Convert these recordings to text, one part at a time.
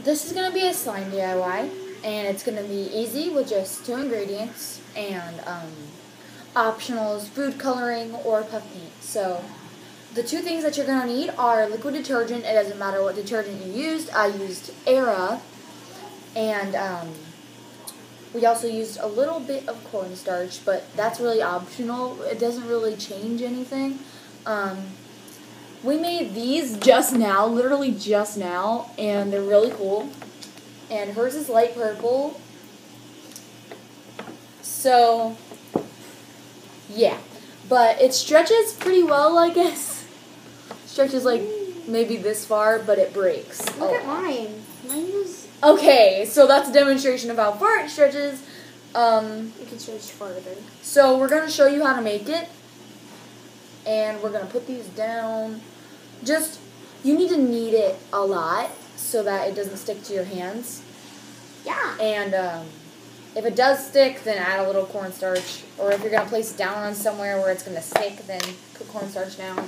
This is going to be a slime DIY, and it's going to be easy with just 2 ingredients, and optional is food coloring or puff paint. So the 2 things that you're going to need are liquid detergent. It doesn't matter what detergent you used. I used Era, and we also used a little bit of cornstarch, but that's really optional. It doesn't really change anything. We made these just now, literally just now, and they're really cool. And hers is light purple. So, yeah. But it stretches pretty well, I guess. Stretches like maybe this far, but it breaks. Look at mine. Mine is... Okay, so that's a demonstration of how far it stretches. You can stretch farther. So we're going to show you how to make it. And we're going to put these down. You need to knead it a lot so that it doesn't stick to your hands. Yeah. And if it does stick, then add a little cornstarch. Or if you're going to place it down on somewhere where it's going to stick, then put cornstarch down.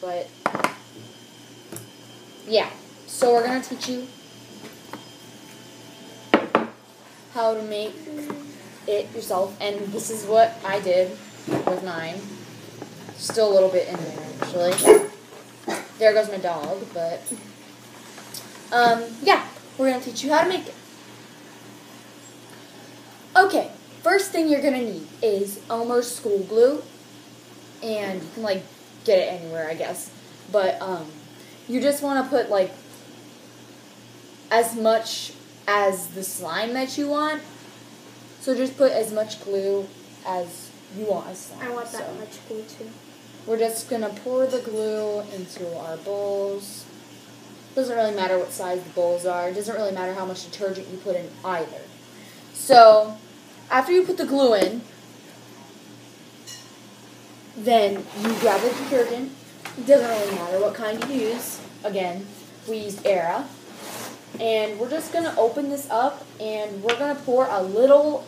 But, yeah. So we're going to teach you how to make it yourself. And this is what I did with mine. Still a little bit in there, actually. There goes my dog, but, yeah, we're going to teach you how to make it. Okay, first thing you're going to need is Elmer's school glue, and you can, get it anywhere, I guess, but, you just want to put, as much as the slime that you want, so just put as much glue as you want as slime. I want that much glue, too. We're just going to pour the glue into our bowls. Doesn't really matter what size the bowls are. It doesn't really matter how much detergent you put in either. So, after you put the glue in, then you grab the detergent. It doesn't really matter what kind you use. Again, we used Era. And we're just going to open this up, and we're going to pour a little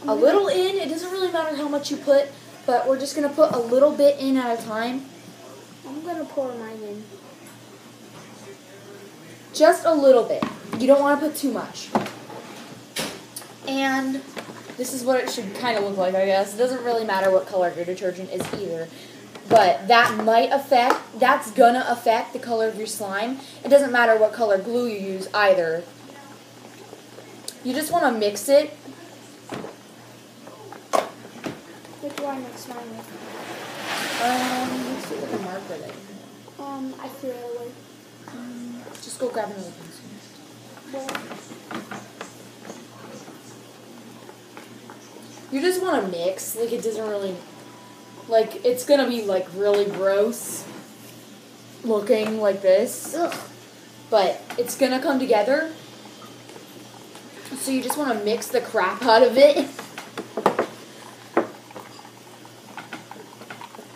in. It doesn't really matter how much you put. But we're just going to put a little bit in at a time. I'm going to pour mine in. Just a little bit. You don't want to put too much. And this is what it should kind of look like, I guess. It doesn't really matter what color your detergent is either. But that's going to affect the color of your slime. It doesn't matter what color glue you use either. You just want to mix it. What do I mix mine with? Let's see what the marker that you have. I threw it away. Just go grab another pencil. You just want to mix. It doesn't really... it's going to be, really gross looking like this. Ugh. But it's going to come together. So you just want to mix the crap out of it.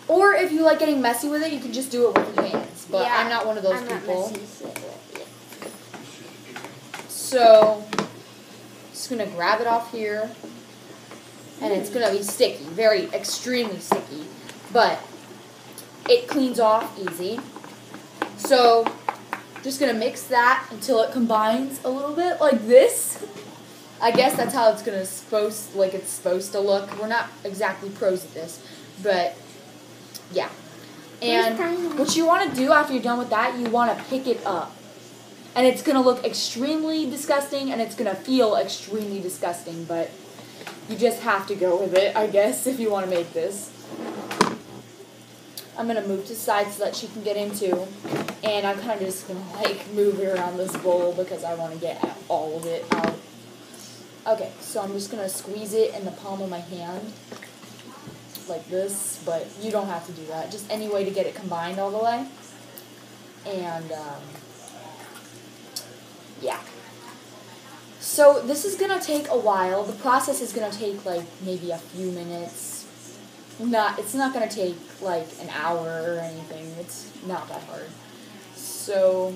Or if you like getting messy with it, you can just do it with your hands. But yeah, I'm not one of those people. Not messy, So, just going to grab it off here. And it's going to be sticky. Extremely sticky. But it cleans off easy. So, just going to mix that until it combines a little bit like this. I guess that's how it's supposed to look. We're not exactly pros at this. But... yeah. And what you want to do after you're done with that, you want to pick it up. And it's going to look extremely disgusting, and it's going to feel extremely disgusting, but you just have to go with it, I guess, if you want to make this. I'm going to move to the side so that she can get into, and I'm kind of just going to, move it around this bowl because I want to get all of it out. Okay, so I'm just going to squeeze it in the palm of my hand. Like this, but you don't have to do that. Just any way to get it combined all the way. And, yeah. So this is going to take a while. The process is going to take, maybe a few minutes. It's not going to take, an hour or anything. It's not that hard. So,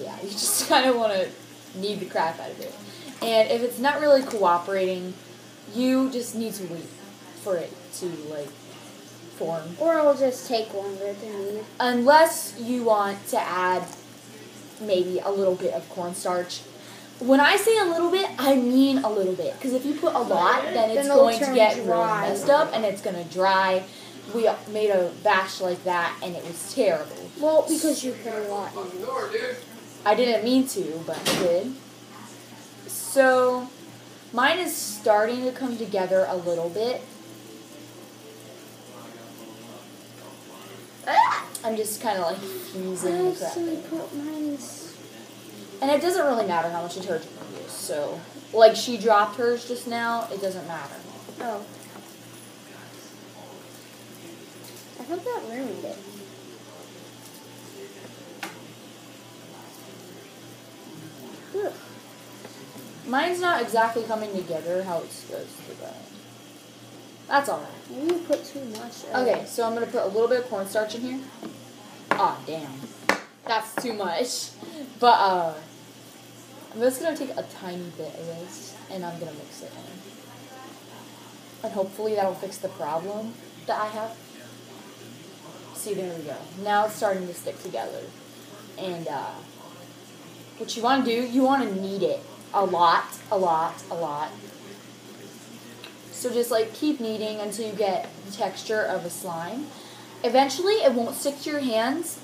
yeah, you just kind of want to knead the crap out of it. And if it's not really cooperating, you just need to wait for it to, form. Or it'll just take longer than needed. Unless you want to add maybe a little bit of cornstarch. When I say a little bit, I mean a little bit. Because if you put a lot, then it's it'll going to turn get really dry. messed up and it's going to dry. We made a batch like that and it was terrible. Well, because you put a lot in. I didn't mean to, but I did. So, mine is starting to come together a little bit. I'm just kind of like fusing the crap. And it doesn't really matter how much detergent you use. So, like she dropped hers just now, it doesn't matter. Oh. I thought that ruined it. Ugh. Mine's not exactly coming together how it's supposed to, but that's alright. Maybe you put too much. Okay, so I'm going to put a little bit of cornstarch in here. Aw, damn. That's too much. But, I'm just going to take a tiny bit of this, and I'm going to mix it in. And hopefully that'll fix the problem that I have. See, there we go. Now it's starting to stick together. And, what you want to do, you want to knead it a lot. So just, like, keep kneading until you get the texture of a slime. Eventually, it won't stick to your hands,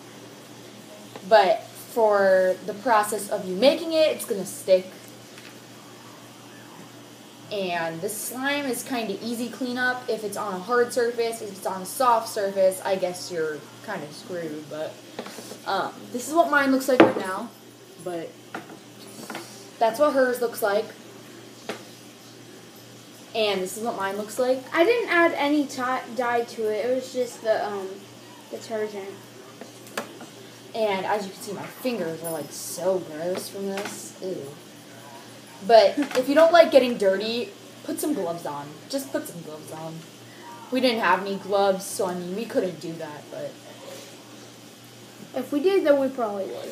but for the process of you making it, it's going to stick. And this slime is kind of easy cleanup. If it's on a hard surface, if it's on a soft surface, I guess you're kind of screwed. But this is what mine looks like right now. But that's what hers looks like. And this is what mine looks like. I didn't add any dye to it. It was just the detergent. And as you can see, my fingers are like so gross from this. Ew. But if you don't like getting dirty, put some gloves on. Just put some gloves on. We didn't have any gloves, so I mean, we couldn't do that, but if we did, then we probably would.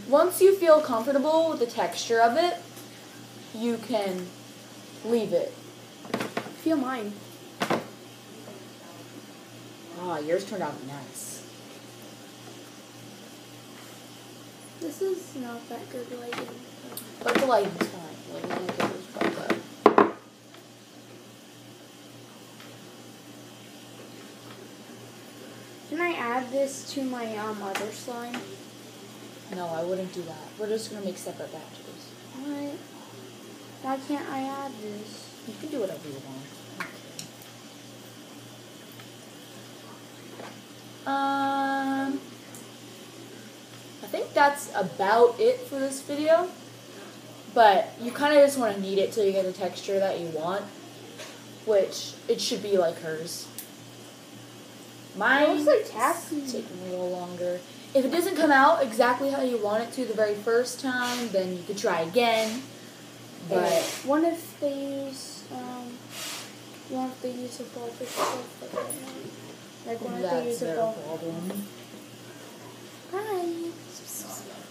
Once you feel comfortable with the texture of it, you can leave it. Feel mine. Ah, yours turned out nice. This is not that good lighting. But the lighting's fine. Lighting is quite good. Can I add this to my other slime? No, I wouldn't do that. We're just going to make separate batches. What? Why can't I add this? You can do whatever you want. I think that's about it for this video. But you kind of just want to knead it till you get the texture that you want, which it should be like hers. Mine looks like taffy. Taking a little longer. If it doesn't come out exactly how you want it to the very first time, then you could try again. But what if they use a ball for stuff like what if they use a ball? Problem. Hi.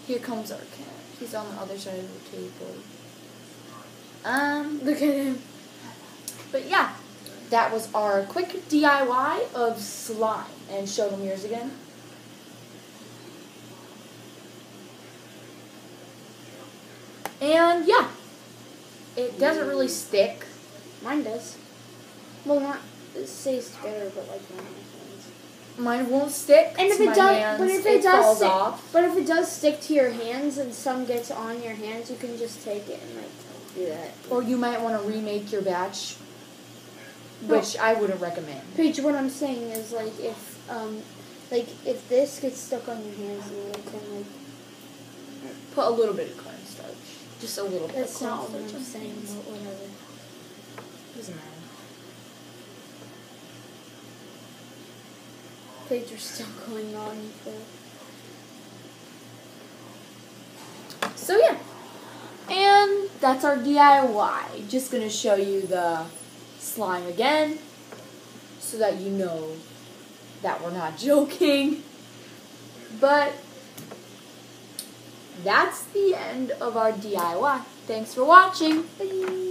Here comes our cat. He's on the other side of the table. Look at him. But yeah, that was our quick DIY of slime. And show them yours again. And yeah, it doesn't really stick. Mine does. Well, not it stays together, but like my hands. Mine won't stick. And if to it my does, hands, but if it does falls stick, off. but if it does stick to your hands and some gets on your hands, you can just take it and like do that. Or you might want to remake your batch, which I wouldn't recommend. Paige, what I'm saying is like if this gets stuck on your hands, you can like put a little bit of cornstarch, just a little bit. That's of not what cornstarch. I'm saying, but whatever. Doesn't matter. Paige, are still going on. So yeah, and that's our DIY. Just gonna show you the slime again, so that you know that we're not joking. But that's the end of our DIY. Thanks for watching. Bye.